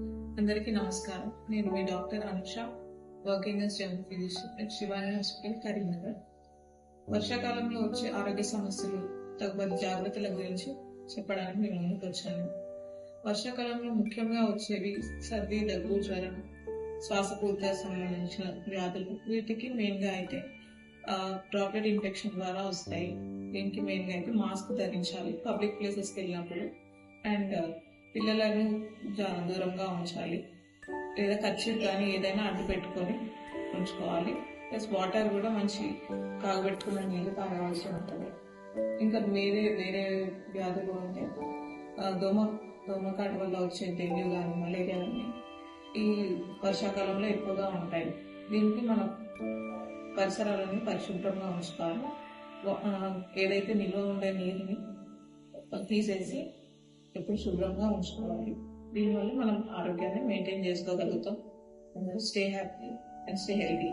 అందరికీ నమస్కారం. నేను మీ doctor Anusha, working as general physician at Shivani hospital, Karimnagar. వర్షాకాలంలో వచ్చే ఆరోగ్య సమస్యలు, తగు జాగ్రత్తల గురించి చెప్పడానికి నేను ముందుకు వచ్చాను. వర్షాకాలంలో ముఖ్యంగా వచ్చేవి సర్ది, దగ్గు, జ్వరం, శ్వాసపూర్త సంబంధించిన వ్యాధులు. వీటికి మెయిన్గా అయితే డ్రాప్లెట్ ఇన్ఫెక్షన్ ద్వారా వస్తాయి. దీనికి మెయిన్గా అయితే మాస్క్ ధరించాలి పబ్లిక్ ప్లేసెస్కి వెళ్ళినప్పుడు. అండ్ పిల్లలను దూరంగా ఉంచాలి, లేదా కర్చీఫ్ కానీ ఏదైనా అడ్డు పెట్టుకొని ఉంచుకోవాలి. ప్లస్ వాటర్ కూడా మంచి కాగబెట్టుకున్న నీళ్ళు తాగవలసి ఉంటుంది. ఇంకా వేరే వ్యాధులు ఉంటే దోమకాటు వల్ల వచ్చే డెంగ్యూ కానీ మలేరియా కానీ ఈ వర్షాకాలంలో ఎక్కువగా ఉంటాయి. దీనికి మనం పరిసరాలను పరిశుభ్రంగా ఉంచుకోవాలి. ఏదైతే నిల్వ ఉండే నీరుని తీసేసి ఎప్పుడు శుభ్రంగా ఉంచుకోవాలి. దీనివల్ల మనం ఆరోగ్యాన్ని మెయింటైన్ చేసుకోగలుగుతాం. Stay happy and stay healthy.